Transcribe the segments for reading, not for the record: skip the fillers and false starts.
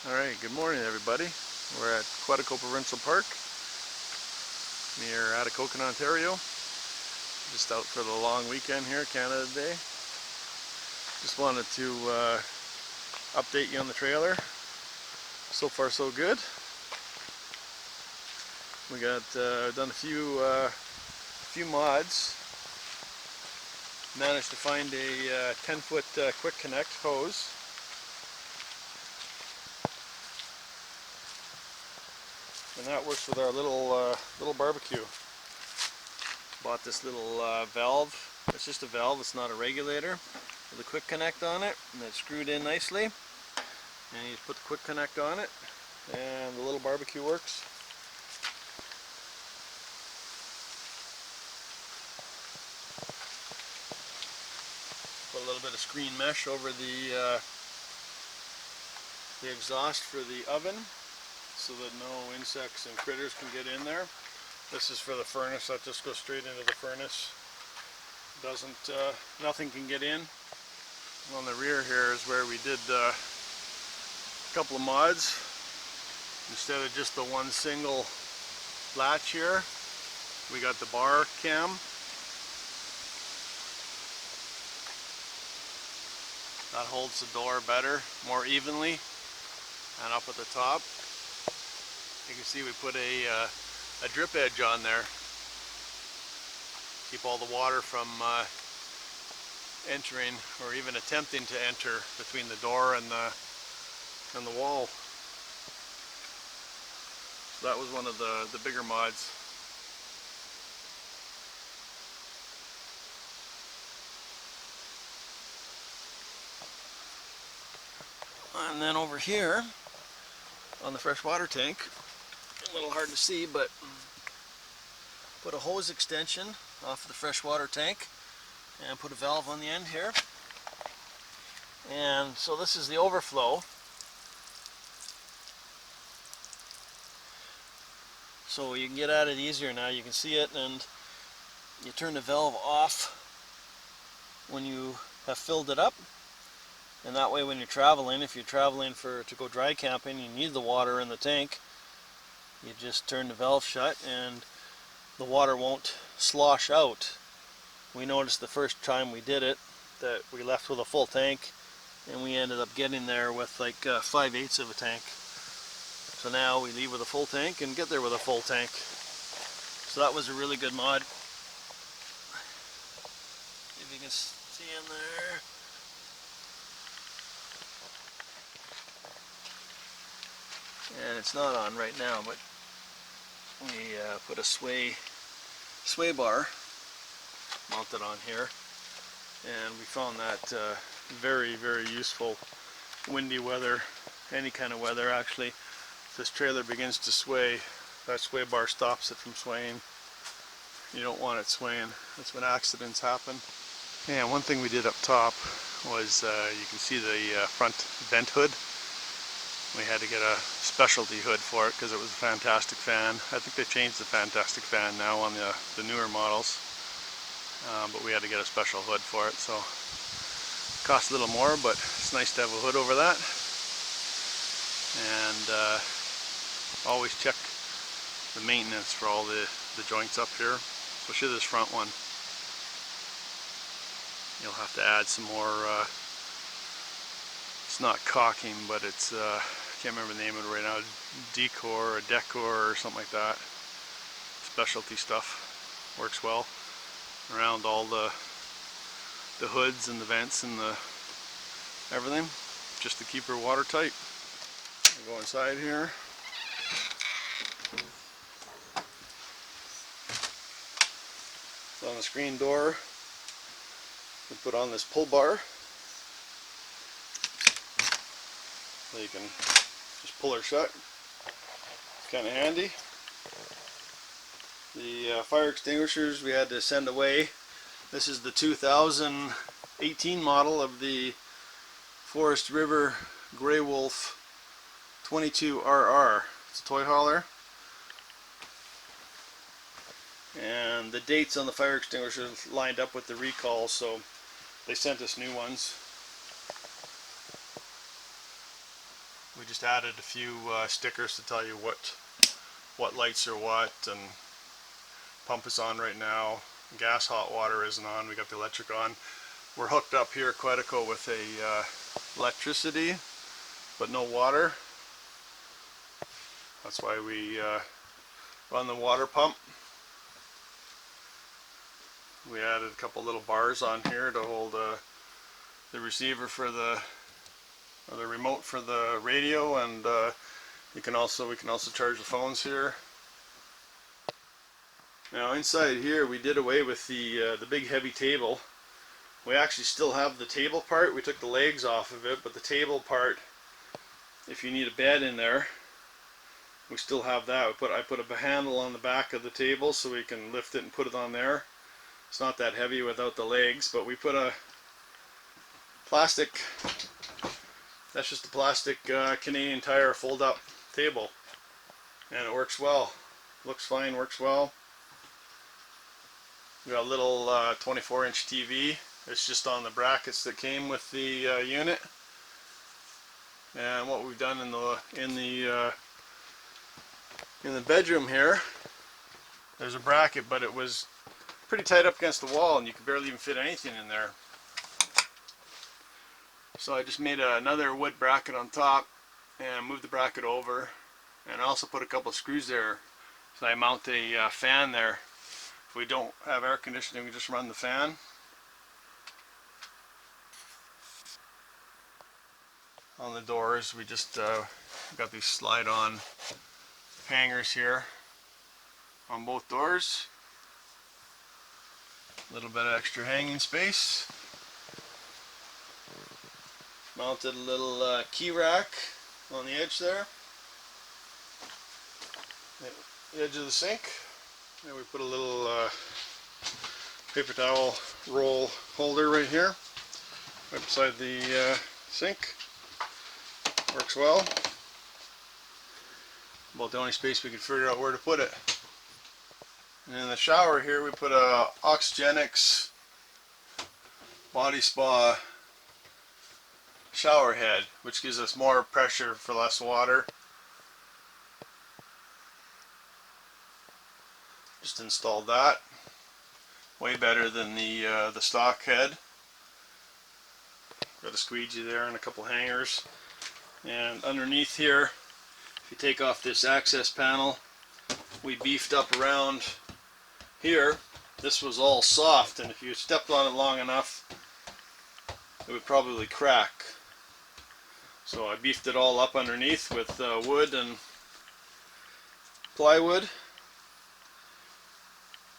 Alright, good morning everybody. We're at Quetico Provincial Park near Atikokan, Ontario. Just out for the long weekend here, Canada Day. Just wanted to update you on the trailer. So far so good. We got done a few mods. Managed to find a 10-foot quick connect hose. And that works with our little barbecue. Bought this little valve. It's just a valve, it's not a regulator, with a quick connect on it, and it's screwed in nicely. And you put the quick connect on it, and the little barbecue works. Put a little bit of screen mesh over the exhaust for the oven, so that no insects and critters can get in there. This is for the furnace. That just goes straight into the furnace. Nothing can get in. On the rear here is where we did a couple of mods. Instead of just the one single latch here, we got the bar cam. That holds the door better, more evenly, and up at the top. You can see we put a drip edge on there. Keep all the water from entering or even attempting to enter between the door and the wall. So that was one of the bigger mods. And then over here on the freshwater tank, a little hard to see, but put a hose extension off the freshwater tank and put a valve on the end here. And so this is the overflow. So you can get at it easier now. You can see it, and you turn the valve off when you have filled it up. And that way when you're traveling, if you're traveling to go dry camping, you need the water in the tank, you just turn the valve shut and the water won't slosh out. We noticed the first time we did it that we left with a full tank, and we ended up getting there with like 5/8 of a tank. So now we leave with a full tank and get there with a full tank. So that was a really good mod. If you can see in there. And it's not on right now, but we put a sway bar mounted on here, and we found that very, very useful. Windy weather, any kind of weather actually. If this trailer begins to sway, that sway bar stops it from swaying. You don't want it swaying. That's when accidents happen. And one thing we did up top was you can see the front vent hood. We had to get a specialty hood for it because it was a Fantastic fan. I think they changed the Fantastic fan now on the newer models, but we had to get a special hood for it, so it cost a little more, but it's nice to have a hood over that. And always check the maintenance for all the joints up here, especially this front one. You'll have to add some more, it's not caulking, but it's I can't remember the name of it right now, decor or decor or something like that. Specialty stuff works well around all the hoods and the vents and the everything, just to keep her watertight. We'll go inside here. So on the screen door, we put on this pull bar, so you can just pull her shut. It's kind of handy. The fire extinguishers we had to send away. This is the 2018 model of the Forest River Grey Wolf 22RR. It's a toy hauler. And the dates on the fire extinguishers lined up with the recall, so they sent us new ones. We just added a few stickers to tell you what lights are what, and pump is on right now. Gas hot water isn't on. We got the electric on. We're hooked up here at Quetico with a electricity, but no water. That's why we run the water pump. We added a couple little bars on here to hold the receiver for the remote for the radio, and we can also charge the phones here. Now inside here we did away with the big heavy table. We actually still have the table part. We took the legs off of it, but the table part, if you need a bed in there, we still have that. I put a handle on the back of the table so we can lift it and put it on there. It's not that heavy without the legs, but we put a plastic, that's just a plastic Canadian Tire fold-up table, and it works well. Looks fine, works well. We got a little 24-inch TV. It's just on the brackets that came with the unit. And what we've done in the bedroom here, there's a bracket, but it was pretty tight up against the wall, and you could barely even fit anything in there. So I just made another wood bracket on top and moved the bracket over, and I also put a couple of screws there so I mount a fan there. If we don't have air conditioning, we just run the fan. On the doors, we just got these slide-on hangers here on both doors. A little bit of extra hanging space. Mounted a little key rack on the edge there. The edge of the sink. And we put a little paper towel roll holder right here, right beside the sink. Works well. About the only space we could figure out where to put it. And in the shower here, we put a Oxygenics Body Spa shower head, which gives us more pressure for less water. Just installed that. Way better than the stock head. Got a squeegee there and a couple hangers. And underneath here, if you take off this access panel, we beefed up around here. This was all soft, and if you stepped on it long enough, it would probably crack. So I beefed it all up underneath with wood and plywood.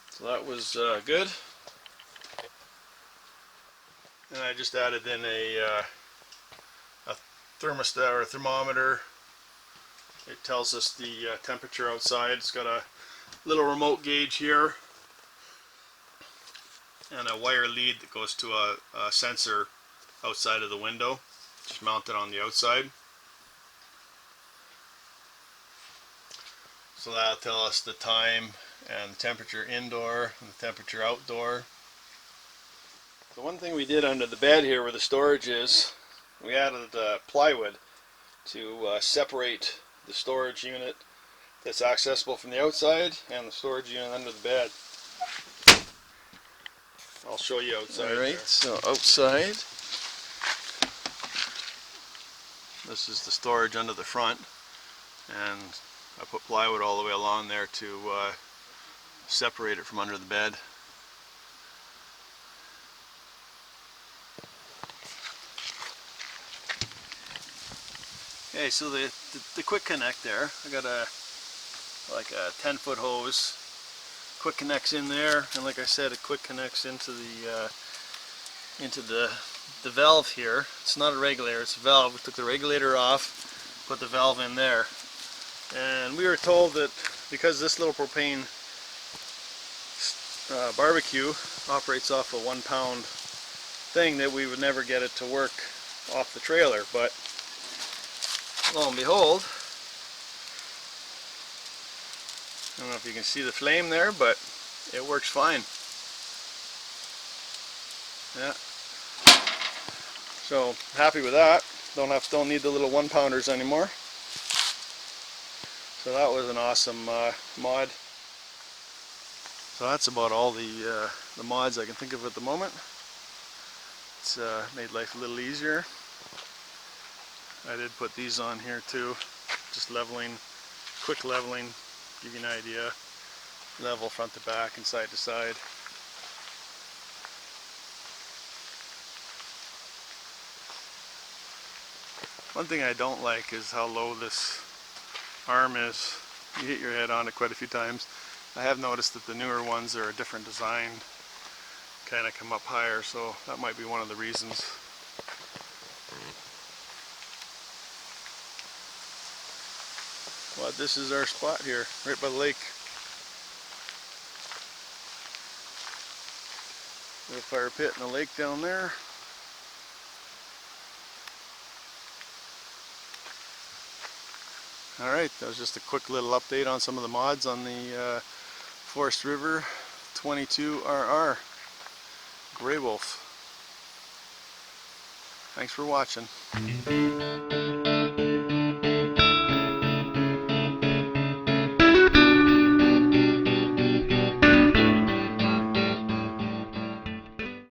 So that was good. And I just added in a thermostat or a thermometer. It tells us the temperature outside. It's got a little remote gauge here and a wire lead that goes to a sensor outside of the window, just mounted on the outside. So that'll tell us the time and the temperature indoor and the temperature outdoor. The one thing we did under the bed here where the storage is, we added plywood to separate the storage unit that's accessible from the outside and the storage unit under the bed. I'll show you outside. Alright, so outside, this is the storage under the front, and I put plywood all the way along there to separate it from under the bed. Okay, so the quick connect there, I got like a 10-foot hose. Quick connects in there, and like I said, it quick connects into the valve here. It's not a regulator, it's a valve. We took the regulator off, put the valve in there, and we were told that because this little propane barbecue operates off a 1-pound thing, that we would never get it to work off the trailer. But lo and behold, I don't know if you can see the flame there, but it works fine. Yeah. So happy with that. Don't need the little 1-pounders anymore. So that was an awesome mod. So that's about all the mods I can think of at the moment. It's made life a little easier. I did put these on here too, just leveling, quick leveling, give you an idea. Level front to back and side to side. One thing I don't like is how low this arm is. You hit your head on it quite a few times. I have noticed that the newer ones are a different design, kind of come up higher, so that might be one of the reasons. But this is our spot here, right by the lake. There's a fire pit and a lake down there. Alright, that was just a quick little update on some of the mods on the Forest River 22RR Grey Wolf. Thanks for watching.